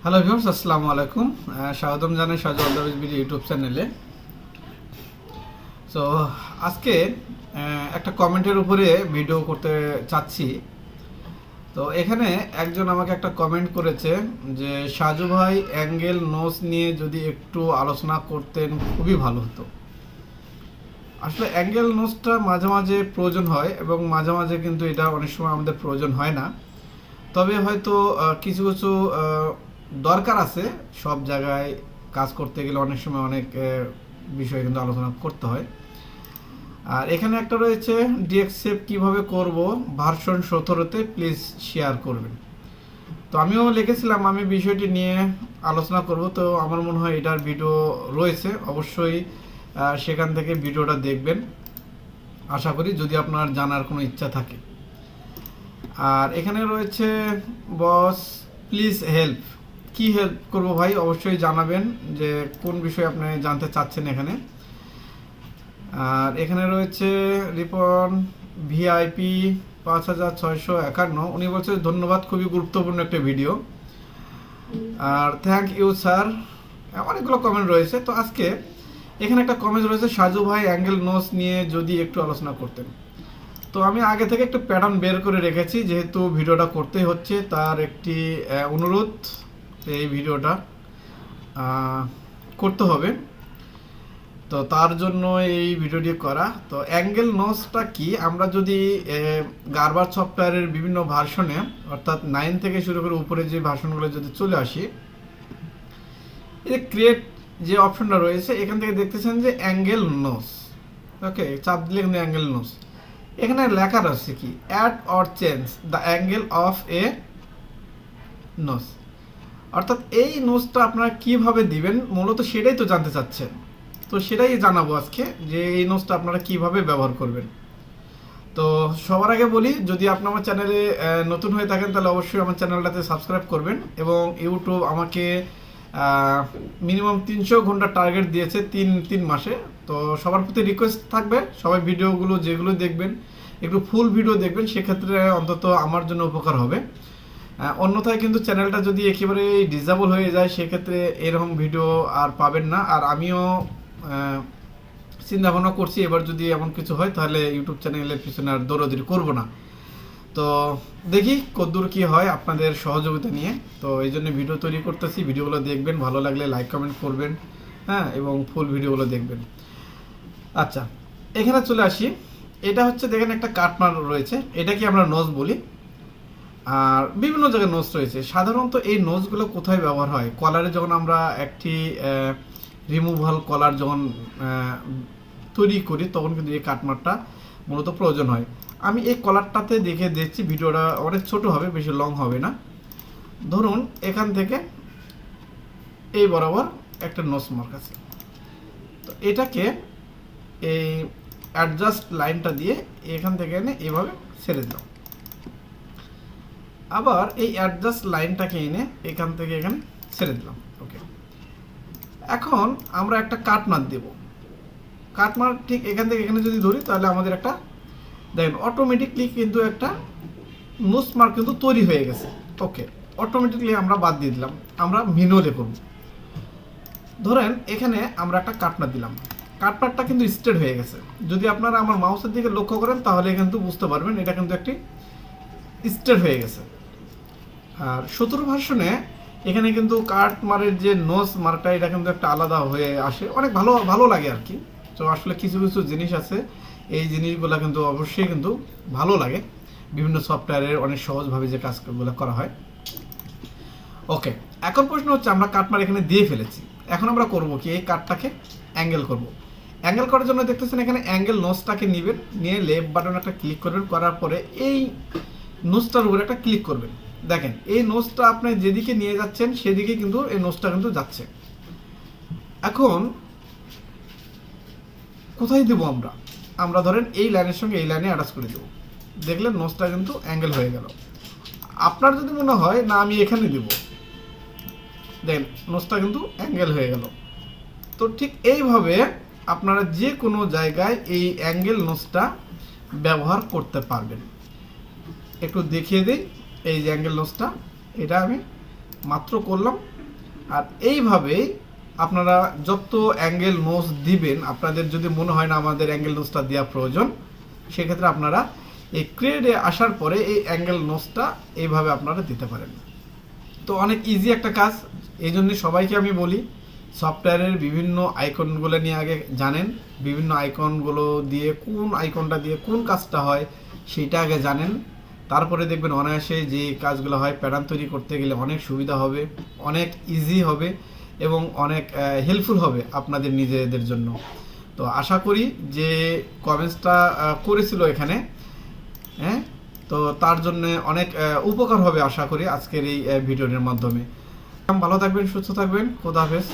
Hello viewers, আসসালামু আলাইকুম। স্বাগতম জানাই সাজু অলদাবিজ ভিডিও ইউটিউব চ্যানেলে। সো আজকে একটা কমেন্টের উপরে ভিডিও করতে চাচ্ছি। তো এখানে একজন আমাকে একটা কমেন্ট করেছে যে সাজু ভাই অ্যাঙ্গেল নোজ নিয়ে যদি একটু আলোচনা করতেন খুবই ভালো হতো। আসলে অ্যাঙ্গেল নোজটা মাঝে মাঝে প্রয়োজন হয় এবং মাঝে মাঝে কিন্তু এটা অনেক সময় আমাদের প্রয়োজন হয় না। তবে হয়তো কিছু কিছু দরকার আছে। সব জায়গায় কাজ করতে গেলে অনেক সময় অনেক বিষয় কিন্তু আলোচনা করতে হয়। আর এখানে একটা রয়েছে ডিএক্সএফ কিভাবে করব ভার্সন 17-তে প্লিজ শেয়ার করবেন। তো আমিও লিখেছিলাম আমি বিষয়টি নিয়ে আলোচনা করব। তো আমার মনে হয় এটার ভিডিও রয়েছে, অবশ্যই সেখান থেকে ভিডিওটা দেখবেন আশা করি, যদি আপনার জানার কোনো ইচ্ছা থাকে। আর এখানে রয়েছে বস প্লিজ হেল্প। কি হেল্প করব ভাই, অবশ্যই জানাবেন যে কোন বিষয়ে আপনি জানতে চাচ্ছেন এখানে। আর এখানে রয়েছে রিপন ভিআইপি 5651, উনি বলছে ধন্যবাদ, খুবই গুরুত্বপূর্ণ একটা ভিডিও। আর থ্যাংক ইউ স্যার, অনেকগুলো কমেন্ট রয়েছে। তো আজকে এখানে একটা কমেন্ট রয়েছে সাজু ভাই অ্যাঙ্গেল নোজ নিয়ে যদি একটু আলোচনা করতেন। তো আমি আগে থেকে একটা প্যাটার্ন বের করে রেখেছি, যেহেতু ভিডিওটা করতেই হচ্ছে তার একটি অনুরোধ, এই ভিডিওটা করতে হবে। তো তার জন্য এই ভিডিওটি করা। তো অ্যাঙ্গেল নোজটা কি, আমরা যদি গারবার সফটওয়্যারের বিভিন্ন ভার্সনে অর্থাৎ 9 থেকে শুরু করে উপরে যে ভার্সনগুলো যদি চলে আসি, এই ক্রিয়েট যে অপশনটা রয়েছে এখান থেকে দেখতেছেন যে অ্যাঙ্গেল নোজ। ওকে, চাপ দিলে কিন্তু অ্যাঙ্গেল নোজ এখানে লেখা রয়েছে কি add or change the angle of a nose. অর্থাৎ এই নোজটা আপনারা কিভাবে দিবেন, মূলত সেটাই তো জানতে চাচ্ছেন। তো সেটাই জানাবো আজকে যে এই নোজটা আপনারা কিভাবে ব্যবহার করবেন। তো সবার আগে বলি, যদি আপনি আমার চ্যানেলে নতুন হয়ে থাকেন তাহলে অবশ্যই আমার চ্যানেলটাতে সাবস্ক্রাইব করবেন। এবং ইউটিউব আমাকে মিনিমাম 300 ঘন্টা টার্গেট দিয়েছে তিন মাসে। তো সবার প্রতি রিকোয়েস্ট থাকবে, সবাই ভিডিওগুলো যেগুলো দেখবেন একটু ফুল ভিডিও দেখবেন, সেক্ষেত্রে অন্তত আমার জন্য উপকার হবে। অন্যথায় কিন্তু চ্যানেলটা যদি একেবারে ডিসেবল হয়ে যায় সেক্ষেত্রে এরকম ভিডিও আর পাবেন না। আর আমিও চিন্তা ভাবনা করছি এবার যদি এমন কিছু হয় তাহলে ইউটিউব চ্যানেলের পিছনে আর দৌড়াদৌড়ি করবো না। তো দেখি কতদূর কি হয় আপনাদের সহযোগিতা নিয়ে। তো এই জন্য ভিডিও তৈরি করতেছি, ভিডিওগুলো দেখবেন, ভালো লাগলে লাইক কমেন্ট করবেন, হ্যাঁ, এবং ফুল ভিডিওগুলো দেখবেন। আচ্ছা, এখানে চলে আসি। এটা হচ্ছে দেখেন একটা কাটমার রয়েছে, এটা কি আমরা নোজ বলি। আর বিভিন্ন জায়গায় নোজ রয়েছে। সাধারণত এই নোজগুলো কোথায় ব্যবহার হয়, কলারে যখন আমরা একটি রিমুভাল কলার যখন তৈরি করি তখন কিন্তু এই কাটমারটা মূলত প্রয়োজন হয়। আমি এই কলারটাতে দেখে দেখছি, ভিডিওটা অনেক ছোট হবে, বেশি লং হবে না। ধরুন এখান থেকে এই বরাবর একটা নোজ মার্ক আছে। তো এটাকে এই অ্যাডজাস্ট লাইনটা দিয়ে এখান থেকে এনে এইভাবে ছেড়ে দিলাম। আবার এই অ্যাডজাস্ট লাইনটাকে এনে এখান থেকে এখানে ছেড়ে দিলাম। ওকে, এখন আমরা একটা কাটমার্ক দেব। কাটমার্ক ঠিক এখান থেকে এখানে যদি ধরি তাহলে আমাদের একটা দেখেন অটোমেটিকলি কিন্তু একটা নোজ মার্ক কিন্তু তৈরি হয়ে গেছে। ওকে, অটোমেটিকলি আমরা বাদ দিয়ে দিলাম, আমরা ম্যানুয়ালি করব। ধরেন এখানে আমরা একটা কাটমার্ক দিলাম, কাটমার্কটা কিন্তু স্ট্রেট হয়ে গেছে। যদি আপনারা আমার মাউসের দিকে লক্ষ্য করেন তাহলে কিন্তু বুঝতে পারবেন এটা কিন্তু একটি স্ট্রেট হয়ে গেছে। আর 17 ভার্সনে এখানে কিন্তু কাটমারের যে নোজ মার্কটা এটা কিন্তু একটা আলাদা হয়ে আসে, অনেক ভালো ভালো লাগে আর কি। তো আসলে কিছু কিছু জিনিস আছে, এই জিনিসগুলো কিন্তু অবশ্যই কিন্তু ভালো লাগে। বিভিন্ন সফটওয়্যারের অনেক সহজভাবে যে কাজগুলো করা হয়। ওকে, এখন প্রশ্ন হচ্ছে আমরা কাটমার এখানে দিয়ে ফেলেছি, এখন আমরা করব কি, এই কাটটাকে অ্যাঙ্গেল করব। অ্যাঙ্গেল করার জন্য দেখতেছেন এখানে অ্যাঙ্গেল নোজটাকে নেবেন, নিয়ে লেফট বাটন একটা ক্লিক করবেন, করার পরে এই নোজটার উপরে একটা ক্লিক করবেন। দেখেন এই নোজটা আপনি যেদিকে নিয়ে যাচ্ছেন সেদিকে কিন্তু এই নোজটা কিন্তু যাচ্ছে। এখন কোথায় দেবো আমরা, আমরা ধরেন এই লাইনের সঙ্গে এই লাইনে অ্যাটাচ করে দেবো। দেখলেন নোজটা কিন্তু অ্যাঙ্গেল হয়ে গেল। আপনার যদি মনে হয় না আমি এখানে দেব, দেখেন নোজটা কিন্তু অ্যাঙ্গেল হয়ে গেল। তো ঠিক এইভাবে আপনারা যে কোনো জায়গায় এই অ্যাঙ্গেল নোজটা ব্যবহার করতে পারবেন। একটু দেখিয়ে দিই, এই যে অ্যাঙ্গেল নোজটা এটা আমি মাত্র করলাম, আর এইভাবেই আপনারা যত অ্যাঙ্গেল নোজ দিবেন, আপনাদের যদি মনে হয় না আমাদের অ্যাঙ্গেল নোজটা দেওয়া প্রয়োজন, সেক্ষেত্রে আপনারা এই ক্রেডে আসার পরে এই অ্যাঙ্গেল নোজটা এইভাবে আপনারা দিতে পারেন। তো অনেক ইজি একটা কাজ, এই জন্য সবাইকে আমি বলি সফটওয়্যারের বিভিন্ন আইকনগুলো নিয়ে আগে জানেন, বিভিন্ন আইকনগুলো দিয়ে কোন আইকনটা দিয়ে কোন কাজটা হয় সেইটা আগে জানেন, তারপরে দেখবেন অনায়াসে যে কাজগুলো হয় প্যাটার্ন তৈরি করতে গেলে অনেক সুবিধা হবে, অনেক ইজি হবে এবং অনেক হেল্পফুল হবে আপনাদের নিজেদের জন্য। তো আশা করি যে কমেন্টসটা করেছিল এখানে, হ্যাঁ, তো তার জন্য অনেক উপকার হবে আশা করি আজকের এই ভিডিওর মাধ্যমে। ভালো থাকবেন, সুস্থ থাকবেন, খোদা হাফেজ।